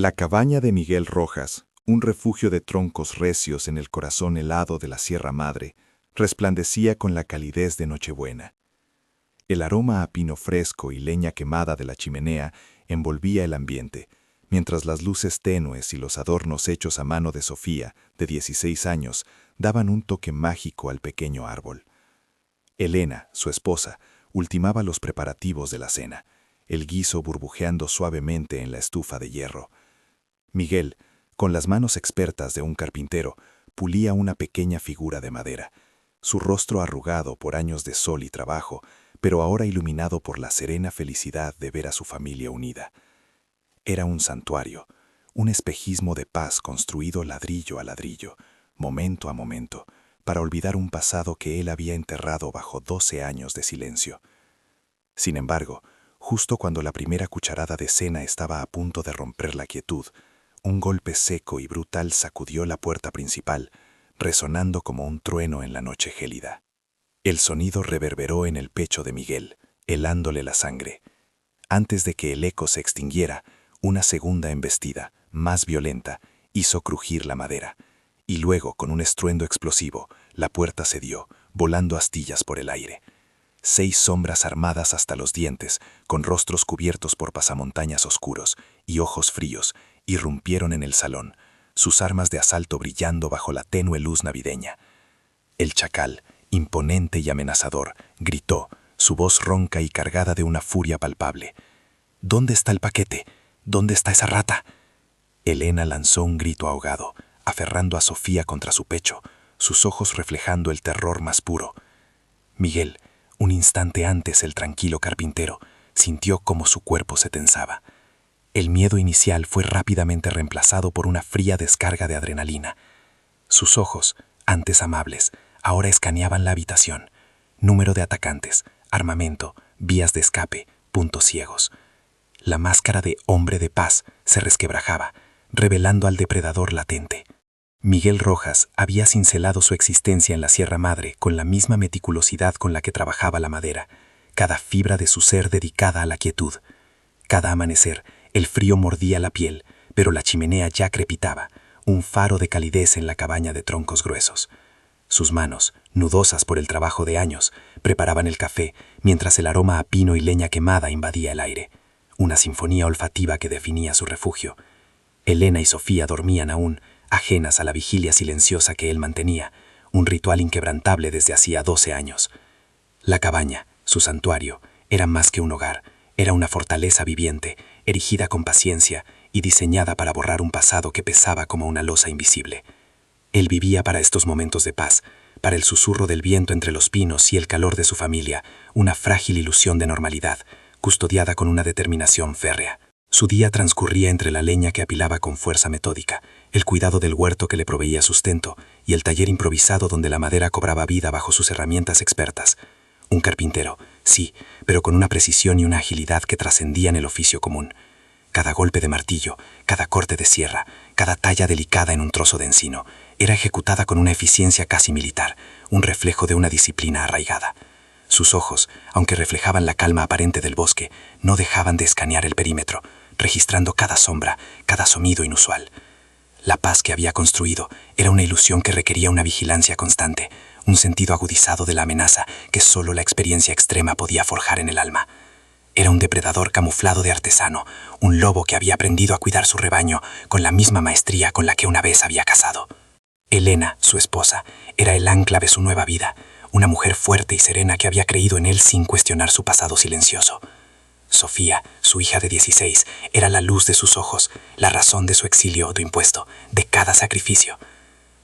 La cabaña de Miguel Rojas, un refugio de troncos recios en el corazón helado de la Sierra Madre, resplandecía con la calidez de Nochebuena. El aroma a pino fresco y leña quemada de la chimenea envolvía el ambiente, mientras las luces tenues y los adornos hechos a mano de Sofía, de 16 años, daban un toque mágico al pequeño árbol. Elena, su esposa, ultimaba los preparativos de la cena, el guiso burbujeando suavemente en la estufa de hierro. Miguel, con las manos expertas de un carpintero, pulía una pequeña figura de madera, su rostro arrugado por años de sol y trabajo, pero ahora iluminado por la serena felicidad de ver a su familia unida. Era un santuario, un espejismo de paz construido ladrillo a ladrillo, momento a momento, para olvidar un pasado que él había enterrado bajo 12 años de silencio. Sin embargo, justo cuando la primera cucharada de cena estaba a punto de romper la quietud, un golpe seco y brutal sacudió la puerta principal, resonando como un trueno en la noche gélida. El sonido reverberó en el pecho de Miguel, helándole la sangre. Antes de que el eco se extinguiera, una segunda embestida, más violenta, hizo crujir la madera, y luego, con un estruendo explosivo, la puerta cedió, volando astillas por el aire. 6 sombras armadas hasta los dientes, con rostros cubiertos por pasamontañas oscuros y ojos fríos, irrumpieron en el salón, sus armas de asalto brillando bajo la tenue luz navideña. El chacal, imponente y amenazador, gritó, su voz ronca y cargada de una furia palpable. «¿Dónde está el paquete? ¿Dónde está esa rata?» Elena lanzó un grito ahogado, aferrando a Sofía contra su pecho, sus ojos reflejando el terror más puro. Miguel, un instante antes el tranquilo carpintero, sintió cómo su cuerpo se tensaba. El miedo inicial fue rápidamente reemplazado por una fría descarga de adrenalina. Sus ojos, antes amables, ahora escaneaban la habitación. Número de atacantes, armamento, vías de escape, puntos ciegos. La máscara de hombre de paz se resquebrajaba, revelando al depredador latente. Miguel Rojas había cincelado su existencia en la Sierra Madre con la misma meticulosidad con la que trabajaba la madera, cada fibra de su ser dedicada a la quietud. Cada amanecer, el frío mordía la piel, pero la chimenea ya crepitaba, un faro de calidez en la cabaña de troncos gruesos. Sus manos, nudosas por el trabajo de años, preparaban el café, mientras el aroma a pino y leña quemada invadía el aire, una sinfonía olfativa que definía su refugio. Elena y Sofía dormían aún, ajenas a la vigilia silenciosa que él mantenía, un ritual inquebrantable desde hacía 12 años. La cabaña, su santuario, era más que un hogar, era una fortaleza viviente, erigida con paciencia y diseñada para borrar un pasado que pesaba como una losa invisible. Él vivía para estos momentos de paz, para el susurro del viento entre los pinos y el calor de su familia, una frágil ilusión de normalidad, custodiada con una determinación férrea. Su día transcurría entre la leña que apilaba con fuerza metódica, el cuidado del huerto que le proveía sustento y el taller improvisado donde la madera cobraba vida bajo sus herramientas expertas. Un carpintero, sí, pero con una precisión y una agilidad que trascendían el oficio común. Cada golpe de martillo, cada corte de sierra, cada talla delicada en un trozo de encino, era ejecutada con una eficiencia casi militar, un reflejo de una disciplina arraigada. Sus ojos, aunque reflejaban la calma aparente del bosque, no dejaban de escanear el perímetro, registrando cada sombra, cada sonido inusual. La paz que había construido era una ilusión que requería una vigilancia constante, un sentido agudizado de la amenaza que solo la experiencia extrema podía forjar en el alma. Era un depredador camuflado de artesano, un lobo que había aprendido a cuidar su rebaño con la misma maestría con la que una vez había cazado. Elena, su esposa, era el ancla de su nueva vida, una mujer fuerte y serena que había creído en él sin cuestionar su pasado silencioso. Sofía, su hija de 16, era la luz de sus ojos, la razón de su exilio autoimpuesto, de cada sacrificio.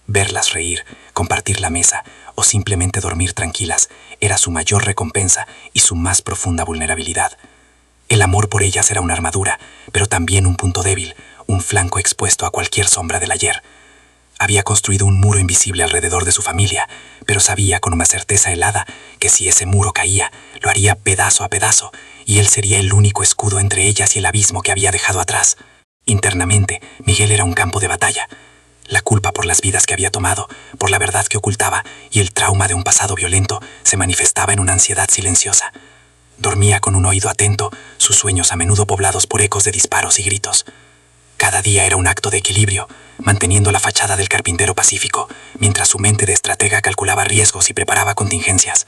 Verlas reír, compartir la mesa o simplemente dormir tranquilas era su mayor recompensa y su más profunda vulnerabilidad. El amor por ellas era una armadura, pero también un punto débil, un flanco expuesto a cualquier sombra del ayer. Había construido un muro invisible alrededor de su familia, pero sabía con una certeza helada que si ese muro caía, lo haría pedazo a pedazo, y él sería el único escudo entre ellas y el abismo que había dejado atrás. Internamente, Miguel era un campo de batalla. La culpa por las vidas que había tomado, por la verdad que ocultaba y el trauma de un pasado violento se manifestaba en una ansiedad silenciosa. Dormía con un oído atento, sus sueños a menudo poblados por ecos de disparos y gritos. Cada día era un acto de equilibrio, manteniendo la fachada del carpintero pacífico, mientras su mente de estratega calculaba riesgos y preparaba contingencias.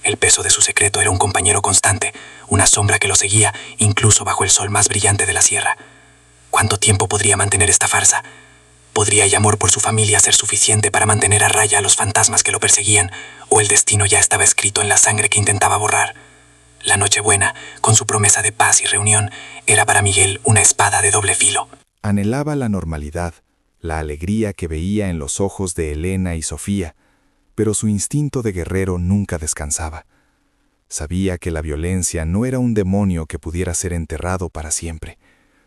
El peso de su secreto era un compañero constante, una sombra que lo seguía incluso bajo el sol más brillante de la sierra. ¿Cuánto tiempo podría mantener esta farsa? ¿Podría el amor por su familia ser suficiente para mantener a raya a los fantasmas que lo perseguían, o el destino ya estaba escrito en la sangre que intentaba borrar? La Nochebuena, con su promesa de paz y reunión, era para Miguel una espada de doble filo. Anhelaba la normalidad, la alegría que veía en los ojos de Elena y Sofía, pero su instinto de guerrero nunca descansaba. Sabía que la violencia no era un demonio que pudiera ser enterrado para siempre.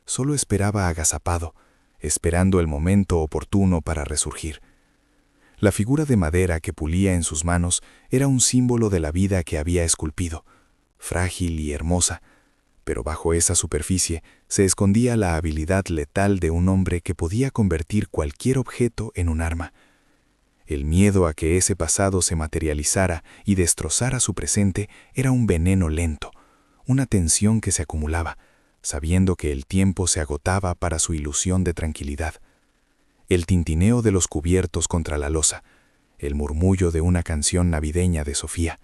Solo esperaba agazapado, esperando el momento oportuno para resurgir. La figura de madera que pulía en sus manos era un símbolo de la vida que había esculpido, frágil y hermosa, pero bajo esa superficie se escondía la habilidad letal de un hombre que podía convertir cualquier objeto en un arma. El miedo a que ese pasado se materializara y destrozara su presente era un veneno lento, una tensión que se acumulaba, sabiendo que el tiempo se agotaba para su ilusión de tranquilidad. El tintineo de los cubiertos contra la losa, el murmullo de una canción navideña de Sofía.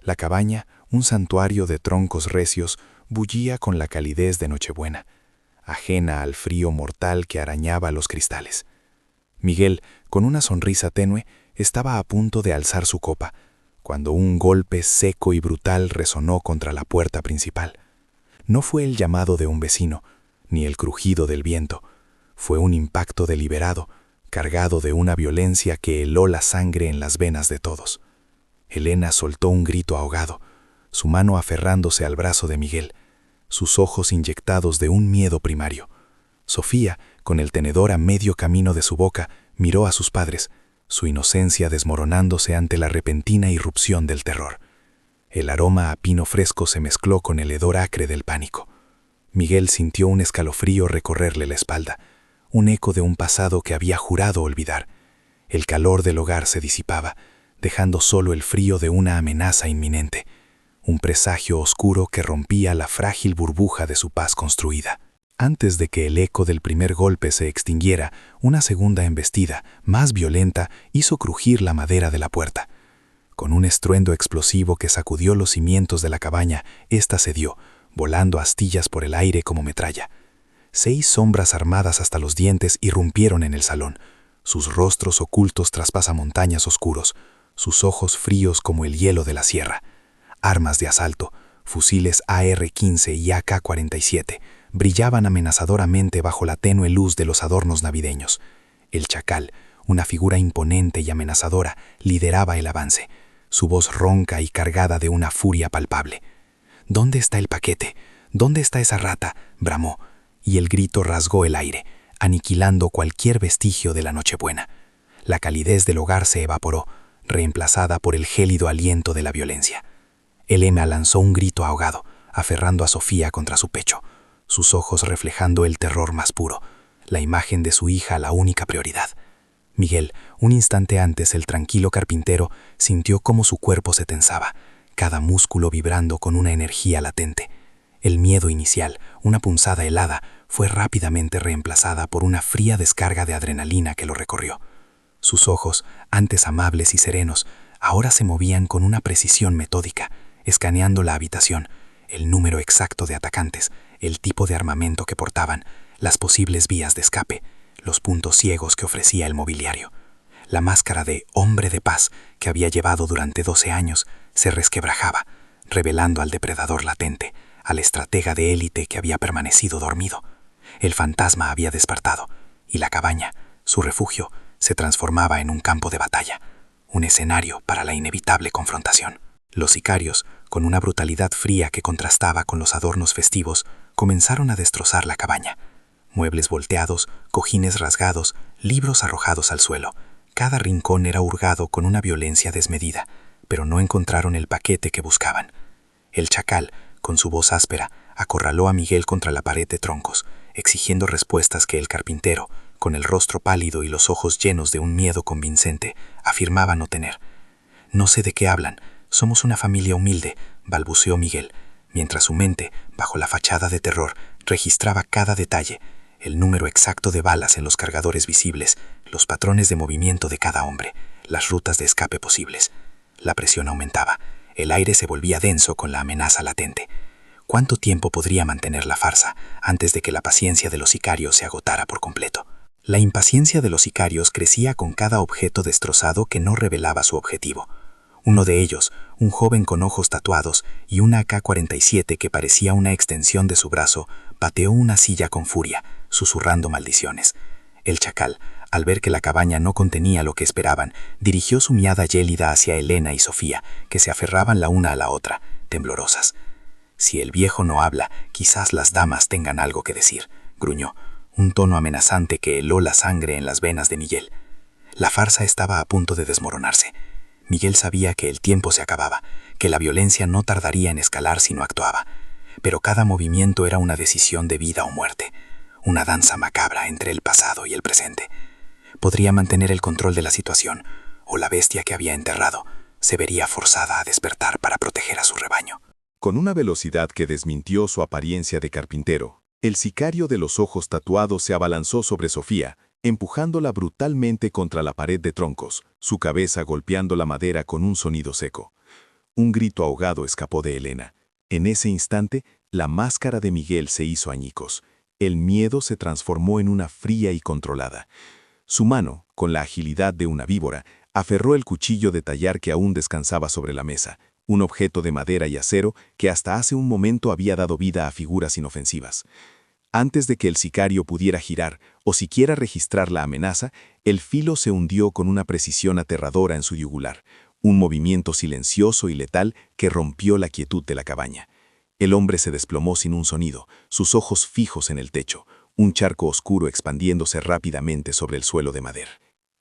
La cabaña, un santuario de troncos recios, bullía con la calidez de Nochebuena, ajena al frío mortal que arañaba los cristales. Miguel, con una sonrisa tenue, estaba a punto de alzar su copa, cuando un golpe seco y brutal resonó contra la puerta principal. No fue el llamado de un vecino, ni el crujido del viento. Fue un impacto deliberado, cargado de una violencia que heló la sangre en las venas de todos. Elena soltó un grito ahogado, su mano aferrándose al brazo de Miguel, sus ojos inyectados de un miedo primario. Sofía, con el tenedor a medio camino de su boca, miró a sus padres, su inocencia desmoronándose ante la repentina irrupción del terror. El aroma a pino fresco se mezcló con el hedor acre del pánico. Miguel sintió un escalofrío recorrerle la espalda, un eco de un pasado que había jurado olvidar. El calor del hogar se disipaba, dejando solo el frío de una amenaza inminente, un presagio oscuro que rompía la frágil burbuja de su paz construida. Antes de que el eco del primer golpe se extinguiera, una segunda embestida, más violenta, hizo crujir la madera de la puerta. Con un estruendo explosivo que sacudió los cimientos de la cabaña, ésta cedió, volando astillas por el aire como metralla. 6 sombras armadas hasta los dientes irrumpieron en el salón, sus rostros ocultos tras pasamontañas oscuros, sus ojos fríos como el hielo de la sierra. Armas de asalto, fusiles AR-15 y AK-47, brillaban amenazadoramente bajo la tenue luz de los adornos navideños. El chacal, una figura imponente y amenazadora, lideraba el avance, su voz ronca y cargada de una furia palpable. «¿Dónde está el paquete? ¿Dónde está esa rata?», bramó, y el grito rasgó el aire, aniquilando cualquier vestigio de la Nochebuena. La calidez del hogar se evaporó, reemplazada por el gélido aliento de la violencia. Elena lanzó un grito ahogado, aferrando a Sofía contra su pecho, sus ojos reflejando el terror más puro, la imagen de su hija la única prioridad. Miguel, un instante antes el tranquilo carpintero, sintió cómo su cuerpo se tensaba, cada músculo vibrando con una energía latente. El miedo inicial, una punzada helada, fue rápidamente reemplazada por una fría descarga de adrenalina que lo recorrió. Sus ojos, antes amables y serenos, ahora se movían con una precisión metódica, escaneando la habitación, el número exacto de atacantes, el tipo de armamento que portaban, las posibles vías de escape, los puntos ciegos que ofrecía el mobiliario. La máscara de hombre de paz que había llevado durante 12 años se resquebrajaba, revelando al depredador latente, al estratega de élite que había permanecido dormido. El fantasma había despertado, y la cabaña, su refugio, se transformaba en un campo de batalla, un escenario para la inevitable confrontación. Los sicarios, con una brutalidad fría que contrastaba con los adornos festivos, comenzaron a destrozar la cabaña. Muebles volteados, cojines rasgados, libros arrojados al suelo. Cada rincón era hurgado con una violencia desmedida, pero no encontraron el paquete que buscaban. El chacal, con su voz áspera, acorraló a Miguel contra la pared de troncos, exigiendo respuestas que el carpintero, con el rostro pálido y los ojos llenos de un miedo convincente, afirmaba no tener. «No sé de qué hablan. Somos una familia humilde», balbuceó Miguel, mientras su mente, bajo la fachada de terror, registraba cada detalle, el número exacto de balas en los cargadores visibles, los patrones de movimiento de cada hombre, las rutas de escape posibles. La presión aumentaba. El aire se volvía denso con la amenaza latente. ¿Cuánto tiempo podría mantener la farsa antes de que la paciencia de los sicarios se agotara por completo? La impaciencia de los sicarios crecía con cada objeto destrozado que no revelaba su objetivo. Uno de ellos, un joven con ojos tatuados y una AK-47 que parecía una extensión de su brazo, pateó una silla con furia, susurrando maldiciones. El chacal, al ver que la cabaña no contenía lo que esperaban, dirigió su mirada gélida hacia Elena y Sofía, que se aferraban la una a la otra, temblorosas. «Si el viejo no habla, quizás las damas tengan algo que decir», gruñó, un tono amenazante que heló la sangre en las venas de Miguel. La farsa estaba a punto de desmoronarse. Miguel sabía que el tiempo se acababa, que la violencia no tardaría en escalar si no actuaba. Pero cada movimiento era una decisión de vida o muerte, una danza macabra entre el pasado y el presente. Podría mantener el control de la situación, o la bestia que había enterrado se vería forzada a despertar para proteger a su rebaño. Con una velocidad que desmintió su apariencia de carpintero, el sicario de los ojos tatuados se abalanzó sobre Sofía, empujándola brutalmente contra la pared de troncos, su cabeza golpeando la madera con un sonido seco. Un grito ahogado escapó de Elena. En ese instante, la máscara de Miguel se hizo añicos. El miedo se transformó en una fría y controlada. Su mano, con la agilidad de una víbora, aferró el cuchillo de tallar que aún descansaba sobre la mesa, un objeto de madera y acero que hasta hace un momento había dado vida a figuras inofensivas. Antes de que el sicario pudiera girar o siquiera registrar la amenaza, el filo se hundió con una precisión aterradora en su yugular, un movimiento silencioso y letal que rompió la quietud de la cabaña. El hombre se desplomó sin un sonido, sus ojos fijos en el techo, un charco oscuro expandiéndose rápidamente sobre el suelo de madera.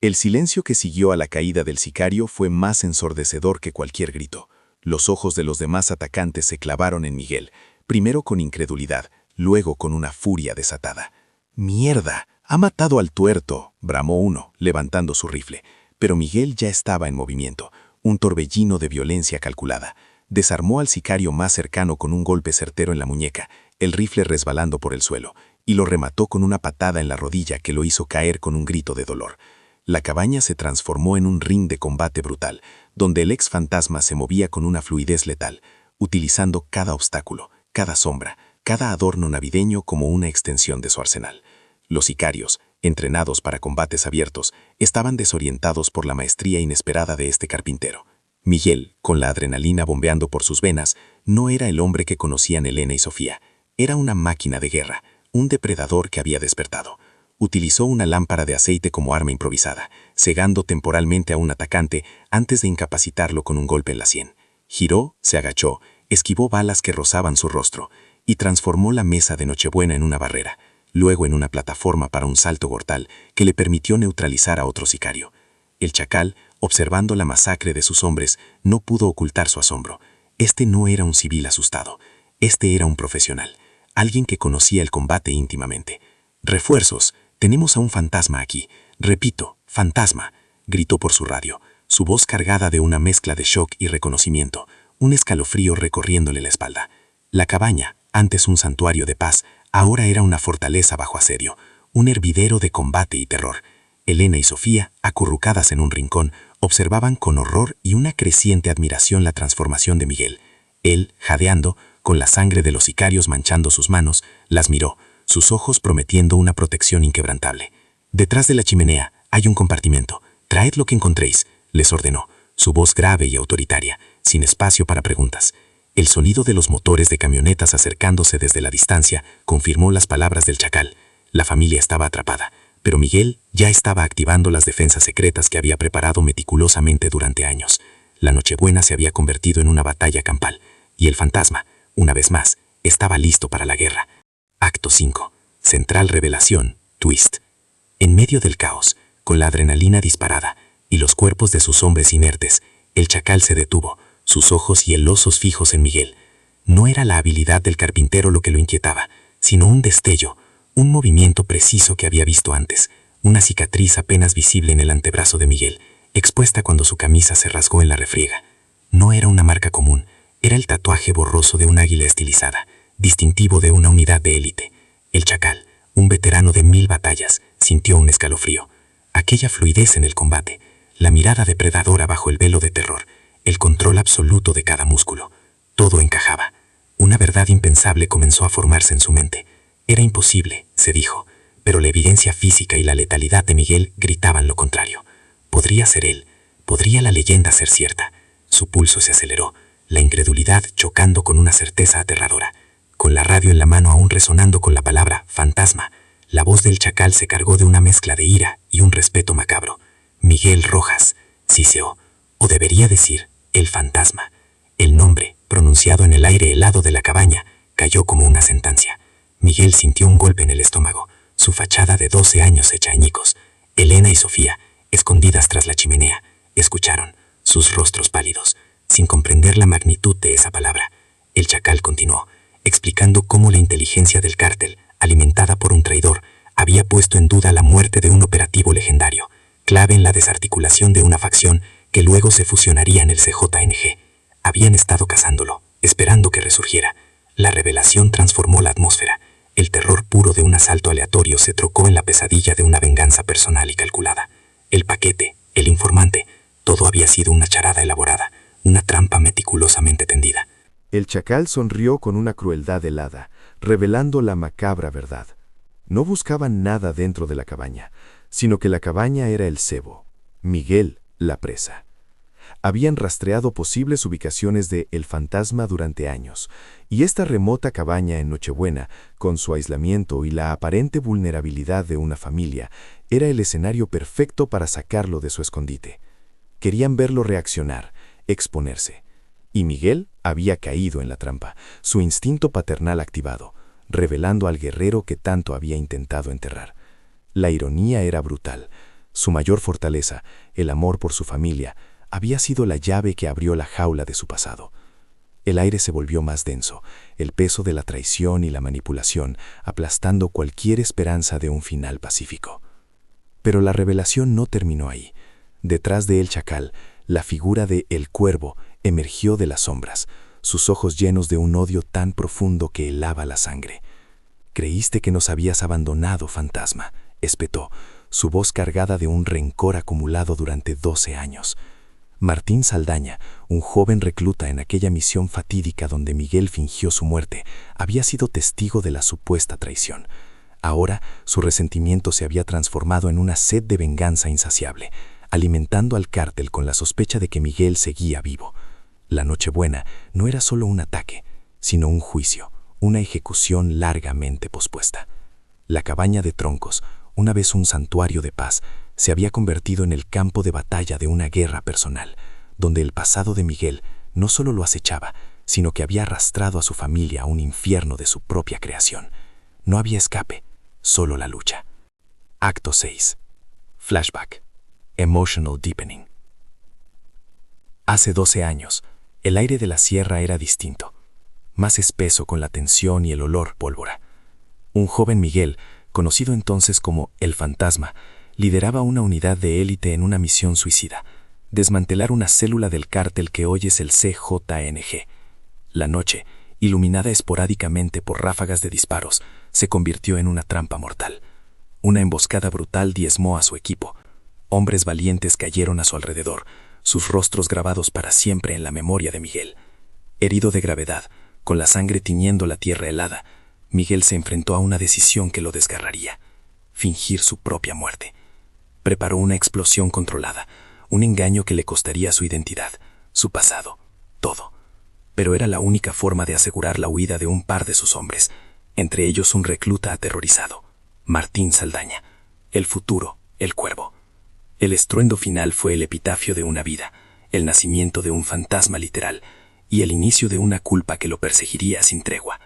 El silencio que siguió a la caída del sicario fue más ensordecedor que cualquier grito. Los ojos de los demás atacantes se clavaron en Miguel, primero con incredulidad, luego con una furia desatada. «¡Mierda! ¡Ha matado al tuerto!», bramó uno, levantando su rifle. Pero Miguel ya estaba en movimiento, un torbellino de violencia calculada. Desarmó al sicario más cercano con un golpe certero en la muñeca, el rifle resbalando por el suelo, y lo remató con una patada en la rodilla que lo hizo caer con un grito de dolor. La cabaña se transformó en un ring de combate brutal, donde el ex fantasma se movía con una fluidez letal, utilizando cada obstáculo, cada sombra, cada adorno navideño como una extensión de su arsenal. Los sicarios, entrenados para combates abiertos, estaban desorientados por la maestría inesperada de este carpintero. Miguel, con la adrenalina bombeando por sus venas, no era el hombre que conocían Elena y Sofía. Era una máquina de guerra, un depredador que había despertado. Utilizó una lámpara de aceite como arma improvisada, cegando temporalmente a un atacante antes de incapacitarlo con un golpe en la sien. Giró, se agachó, esquivó balas que rozaban su rostro y transformó la mesa de Nochebuena en una barrera, luego en una plataforma para un salto mortal que le permitió neutralizar a otro sicario. El chacal, observando la masacre de sus hombres, no pudo ocultar su asombro. Este no era un civil asustado, este era un profesional, alguien que conocía el combate íntimamente. «¡Refuerzos! Tenemos a un fantasma aquí. Repito, fantasma», gritó por su radio, su voz cargada de una mezcla de shock y reconocimiento, un escalofrío recorriéndole la espalda. La cabaña, antes un santuario de paz, ahora era una fortaleza bajo asedio, un hervidero de combate y terror. Elena y Sofía, acurrucadas en un rincón, observaban con horror y una creciente admiración la transformación de Miguel. Él, jadeando, con la sangre de los sicarios manchando sus manos, las miró, sus ojos prometiendo una protección inquebrantable. «Detrás de la chimenea hay un compartimento. Traed lo que encontréis», les ordenó, su voz grave y autoritaria, sin espacio para preguntas. El sonido de los motores de camionetas acercándose desde la distancia confirmó las palabras del chacal. La familia estaba atrapada, pero Miguel ya estaba activando las defensas secretas que había preparado meticulosamente durante años. La Nochebuena se había convertido en una batalla campal, y el fantasma, una vez más, estaba listo para la guerra. Acto 5. Central revelación, twist. En medio del caos, con la adrenalina disparada y los cuerpos de sus hombres inertes, el chacal se detuvo, sus ojos hielosos fijos en Miguel. No era la habilidad del carpintero lo que lo inquietaba, sino un destello, un movimiento preciso que había visto antes, una cicatriz apenas visible en el antebrazo de Miguel, expuesta cuando su camisa se rasgó en la refriega. No era una marca común, era el tatuaje borroso de un águila estilizada, distintivo de una unidad de élite. El chacal, un veterano de 1000 batallas, sintió un escalofrío. Aquella fluidez en el combate, la mirada depredadora bajo el velo de terror, el control absoluto de cada músculo. Todo encajaba. Una verdad impensable comenzó a formarse en su mente. Era imposible, se dijo, pero la evidencia física y la letalidad de Miguel gritaban lo contrario. Podría ser él, podría la leyenda ser cierta. Su pulso se aceleró, la incredulidad chocando con una certeza aterradora. Con la radio en la mano aún resonando con la palabra fantasma, la voz del chacal se cargó de una mezcla de ira y un respeto macabro. Miguel Rojas, siseó, o debería decir, el fantasma. El nombre, pronunciado en el aire helado de la cabaña, cayó como una sentencia. Miguel sintió un golpe en el estómago, su fachada de 12 años hecha añicos. Elena y Sofía, escondidas tras la chimenea, escucharon, sus rostros pálidos, sin comprender la magnitud de esa palabra. El chacal continuó, explicando cómo la inteligencia del cártel, alimentada por un traidor, había puesto en duda la muerte de un operativo legendario, clave en la desarticulación de una facción que luego se fusionaría en el CJNG. Habían estado cazándolo, esperando que resurgiera. La revelación transformó la atmósfera. El terror puro de un asalto aleatorio se trocó en la pesadilla de una venganza personal y calculada. El paquete, el informante, todo había sido una charada elaborada, una trampa meticulosamente tendida. El chacal sonrió con una crueldad helada, revelando la macabra verdad. No buscaban nada dentro de la cabaña, sino que la cabaña era el cebo, Miguel, la presa. Habían rastreado posibles ubicaciones de El Fantasma durante años, y esta remota cabaña en Nochebuena, con su aislamiento y la aparente vulnerabilidad de una familia, era el escenario perfecto para sacarlo de su escondite. Querían verlo reaccionar, exponerse. Y Miguel había caído en la trampa, su instinto paternal activado, revelando al guerrero que tanto había intentado enterrar. La ironía era brutal. Su mayor fortaleza, el amor por su familia, había sido la llave que abrió la jaula de su pasado. El aire se volvió más denso, el peso de la traición y la manipulación aplastando cualquier esperanza de un final pacífico. Pero la revelación no terminó ahí. Detrás de El Chacal, la figura de El Cuervo emergió de las sombras, sus ojos llenos de un odio tan profundo que helaba la sangre. «Creíste que nos habías abandonado, fantasma», espetó, su voz cargada de un rencor acumulado durante 12 años. Martín Saldaña, un joven recluta en aquella misión fatídica donde Miguel fingió su muerte, había sido testigo de la supuesta traición. Ahora su resentimiento se había transformado en una sed de venganza insaciable, alimentando al cártel con la sospecha de que Miguel seguía vivo. La Nochebuena no era solo un ataque, sino un juicio, una ejecución largamente pospuesta. La cabaña de troncos, una vez un santuario de paz, se había convertido en el campo de batalla de una guerra personal, donde el pasado de Miguel no solo lo acechaba, sino que había arrastrado a su familia a un infierno de su propia creación. No había escape, solo la lucha. Acto 6. Flashback. Emotional Deepening. Hace 12 años, el aire de la sierra era distinto, más espeso con la tensión y el olor pólvora. Un joven Miguel, conocido entonces como El Fantasma, lideraba una unidad de élite en una misión suicida, desmantelar una célula del cártel que hoy es el CJNG. La noche, iluminada esporádicamente por ráfagas de disparos, se convirtió en una trampa mortal. Una emboscada brutal diezmó a su equipo. Hombres valientes cayeron a su alrededor, sus rostros grabados para siempre en la memoria de Miguel. Herido de gravedad, con la sangre tiñendo la tierra helada, Miguel se enfrentó a una decisión que lo desgarraría: fingir su propia muerte. Preparó una explosión controlada, un engaño que le costaría su identidad, su pasado, todo. Pero era la única forma de asegurar la huida de un par de sus hombres, entre ellos un recluta aterrorizado, Martín Saldaña, el futuro, el Cuervo. El estruendo final fue el epitafio de una vida, el nacimiento de un fantasma literal y el inicio de una culpa que lo perseguiría sin tregua.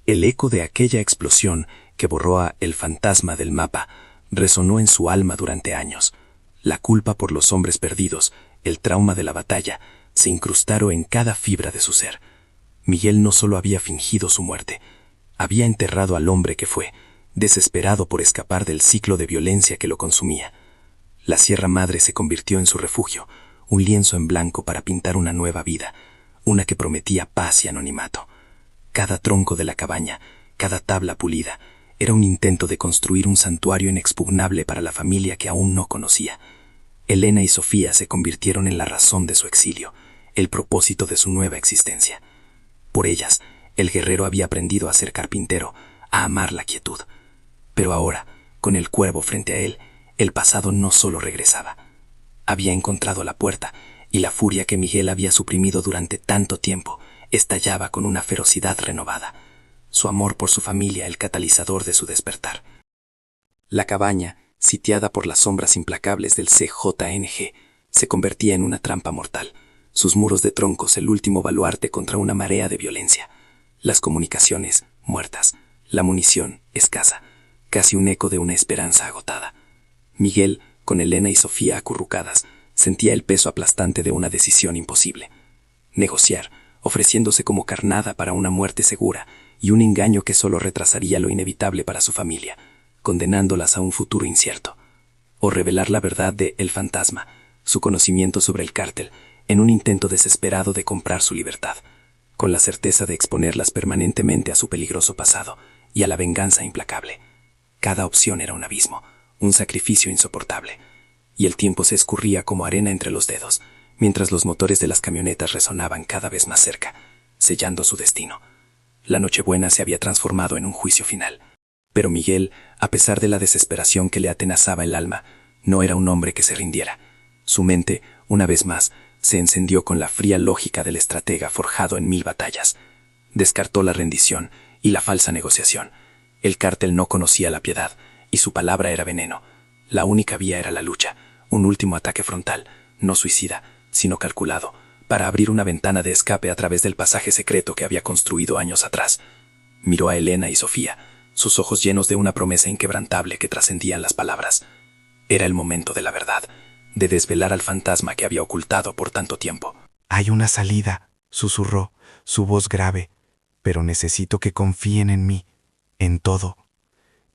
El eco de aquella explosión que borró a El Fantasma del mapa resonó en su alma durante años. La culpa por los hombres perdidos, el trauma de la batalla, se incrustaron en cada fibra de su ser. Miguel no solo había fingido su muerte, había enterrado al hombre que fue, desesperado por escapar del ciclo de violencia que lo consumía. La Sierra Madre se convirtió en su refugio, un lienzo en blanco para pintar una nueva vida, una que prometía paz y anonimato. Cada tronco de la cabaña, cada tabla pulida, era un intento de construir un santuario inexpugnable para la familia que aún no conocía. Elena y Sofía se convirtieron en la razón de su exilio, el propósito de su nueva existencia. Por ellas, el guerrero había aprendido a ser carpintero, a amar la quietud. Pero ahora, con el cuervo frente a él, el pasado no solo regresaba. Había encontrado la puerta, y la furia que Miguel había suprimido durante tanto tiempo estallaba con una ferocidad renovada. Su amor por su familia el catalizador de su despertar. La cabaña, sitiada por las sombras implacables del CJNG, se convertía en una trampa mortal. Sus muros de troncos el último baluarte contra una marea de violencia. Las comunicaciones, muertas. La munición, escasa. Casi un eco de una esperanza agotada. Miguel, con Elena y Sofía acurrucadas, sentía el peso aplastante de una decisión imposible. Negociar, ofreciéndose como carnada para una muerte segura y un engaño que solo retrasaría lo inevitable para su familia, condenándolas a un futuro incierto. O revelar la verdad de El Fantasma, su conocimiento sobre el cártel, en un intento desesperado de comprar su libertad, con la certeza de exponerlas permanentemente a su peligroso pasado y a la venganza implacable. Cada opción era un abismo, un sacrificio insoportable, y el tiempo se escurría como arena entre los dedos, mientras los motores de las camionetas resonaban cada vez más cerca, sellando su destino. La Nochebuena se había transformado en un juicio final. Pero Miguel, a pesar de la desesperación que le atenazaba el alma, no era un hombre que se rindiera. Su mente, una vez más, se encendió con la fría lógica del estratega forjado en 1000 batallas. Descartó la rendición y la falsa negociación. El cártel no conocía la piedad, y su palabra era veneno. La única vía era la lucha, un último ataque frontal, no suicida, sino calculado, para abrir una ventana de escape a través del pasaje secreto que había construido años atrás. Miró a Elena y Sofía, sus ojos llenos de una promesa inquebrantable que trascendían las palabras. Era el momento de la verdad, de desvelar al fantasma que había ocultado por tanto tiempo. «Hay una salida», susurró, su voz grave, «pero necesito que confíen en mí, en todo».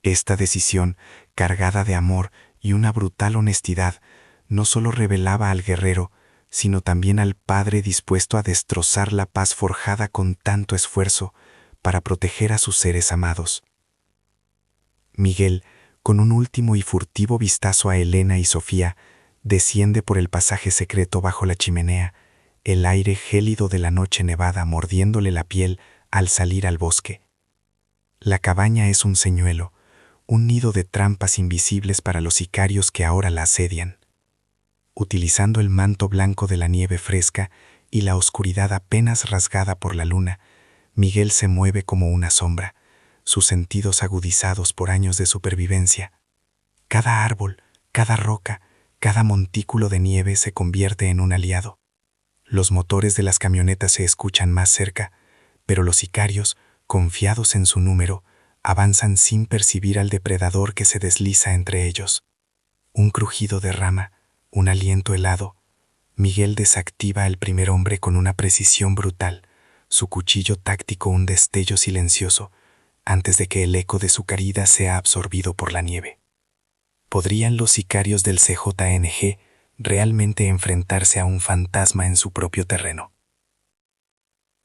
Esta decisión, cargada de amor y una brutal honestidad, no solo revelaba al guerrero, sino también al padre dispuesto a destrozar la paz forjada con tanto esfuerzo para proteger a sus seres amados. Miguel, con un último y furtivo vistazo a Elena y Sofía, desciende por el pasaje secreto bajo la chimenea, el aire gélido de la noche nevada mordiéndole la piel al salir al bosque. La cabaña es un señuelo, un nido de trampas invisibles para los sicarios que ahora la asedian. Utilizando el manto blanco de la nieve fresca y la oscuridad apenas rasgada por la luna, Miguel se mueve como una sombra, sus sentidos agudizados por años de supervivencia. Cada árbol, cada roca, cada montículo de nieve se convierte en un aliado. Los motores de las camionetas se escuchan más cerca, pero los sicarios, confiados en su número, avanzan sin percibir al depredador que se desliza entre ellos. Un crujido de rama, un aliento helado. Miguel desactiva al primer hombre con una precisión brutal, su cuchillo táctico un destello silencioso, antes de que el eco de su caída sea absorbido por la nieve. ¿Podrían los sicarios del CJNG realmente enfrentarse a un fantasma en su propio terreno?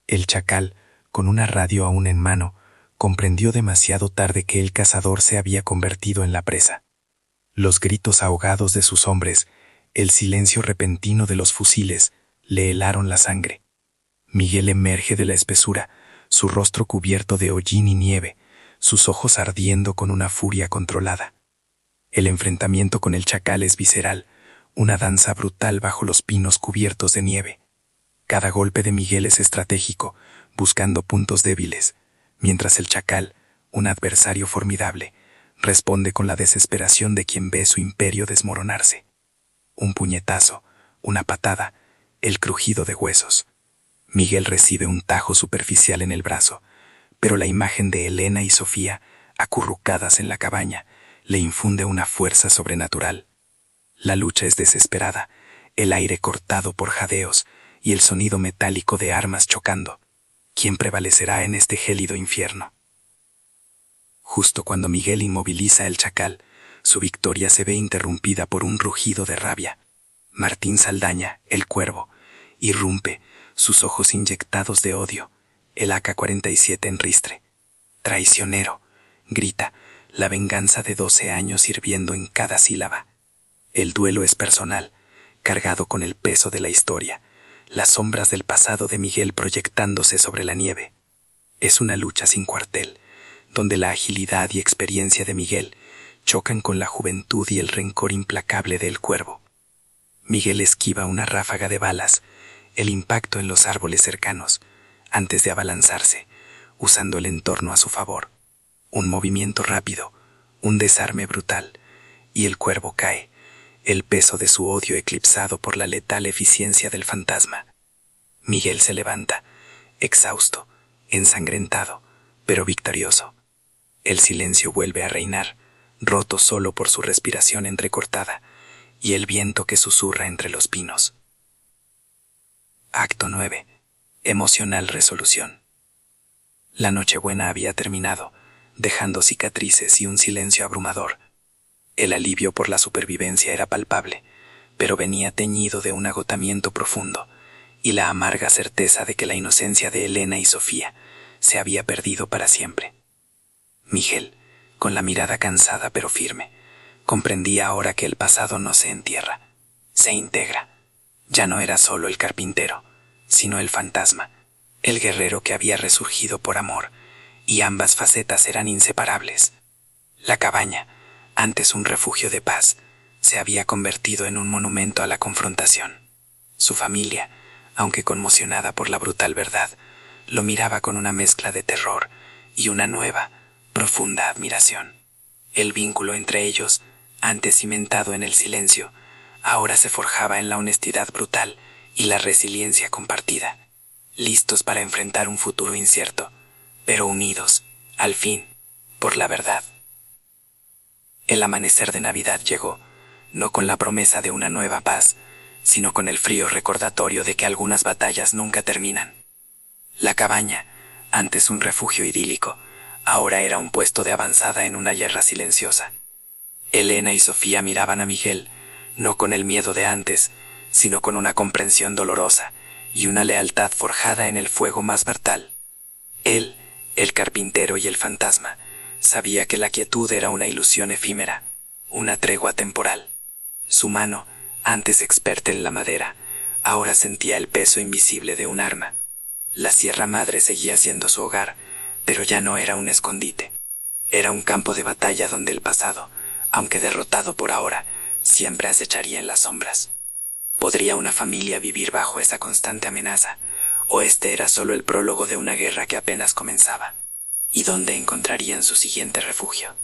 El chacal, con una radio aún en mano, comprendió demasiado tarde que el cazador se había convertido en la presa. Los gritos ahogados de sus hombres, el silencio repentino de los fusiles, le helaron la sangre. Miguel emerge de la espesura, su rostro cubierto de hollín y nieve, sus ojos ardiendo con una furia controlada. El enfrentamiento con el chacal es visceral, una danza brutal bajo los pinos cubiertos de nieve. Cada golpe de Miguel es estratégico, buscando puntos débiles, mientras el chacal, un adversario formidable, responde con la desesperación de quien ve su imperio desmoronarse. Un puñetazo, una patada, el crujido de huesos. Miguel recibe un tajo superficial en el brazo, pero la imagen de Elena y Sofía, acurrucadas en la cabaña, le infunde una fuerza sobrenatural. La lucha es desesperada, el aire cortado por jadeos y el sonido metálico de armas chocando. ¿Quién prevalecerá en este gélido infierno? Justo cuando Miguel inmoviliza el chacal, su victoria se ve interrumpida por un rugido de rabia. Martín Saldaña, el cuervo, irrumpe, sus ojos inyectados de odio, el AK-47 en ristre. «Traicionero», grita, la venganza de 12 años hirviendo en cada sílaba. El duelo es personal, cargado con el peso de la historia, las sombras del pasado de Miguel proyectándose sobre la nieve. Es una lucha sin cuartel, donde la agilidad y experiencia de Miguel chocan con la juventud y el rencor implacable del cuervo. Miguel esquiva una ráfaga de balas, el impacto en los árboles cercanos, antes de abalanzarse, usando el entorno a su favor. Un movimiento rápido, un desarme brutal, y el cuervo cae, el peso de su odio eclipsado por la letal eficiencia del fantasma. Miguel se levanta, exhausto, ensangrentado, pero victorioso. El silencio vuelve a reinar, roto solo por su respiración entrecortada y el viento que susurra entre los pinos. Acto 9. Emocional resolución. La Nochebuena había terminado, dejando cicatrices y un silencio abrumador. El alivio por la supervivencia era palpable, pero venía teñido de un agotamiento profundo y la amarga certeza de que la inocencia de Elena y Sofía se había perdido para siempre. Miguel, con la mirada cansada pero firme, comprendía ahora que el pasado no se entierra, se integra. Ya no era solo el carpintero, sino el fantasma, el guerrero que había resurgido por amor, y ambas facetas eran inseparables. La cabaña, antes un refugio de paz, se había convertido en un monumento a la confrontación. Su familia, aunque conmocionada por la brutal verdad, lo miraba con una mezcla de terror y una nueva, profunda admiración. El vínculo entre ellos, antes cimentado en el silencio, ahora se forjaba en la honestidad brutal y la resiliencia compartida, listos para enfrentar un futuro incierto, pero unidos, al fin, por la verdad. El amanecer de Navidad llegó, no con la promesa de una nueva paz, sino con el frío recordatorio de que algunas batallas nunca terminan. La cabaña, antes un refugio idílico, ahora era un puesto de avanzada en una guerra silenciosa. Elena y Sofía miraban a Miguel, no con el miedo de antes, sino con una comprensión dolorosa y una lealtad forjada en el fuego más mortal. Él, el carpintero y el fantasma, sabía que la quietud era una ilusión efímera, una tregua temporal. Su mano, antes experta en la madera, ahora sentía el peso invisible de un arma. La Sierra Madre seguía siendo su hogar, pero ya no era un escondite. Era un campo de batalla donde el pasado, aunque derrotado por ahora, siempre acecharía en las sombras. ¿Podría una familia vivir bajo esa constante amenaza? ¿O este era solo el prólogo de una guerra que apenas comenzaba? ¿Y dónde encontrarían su siguiente refugio?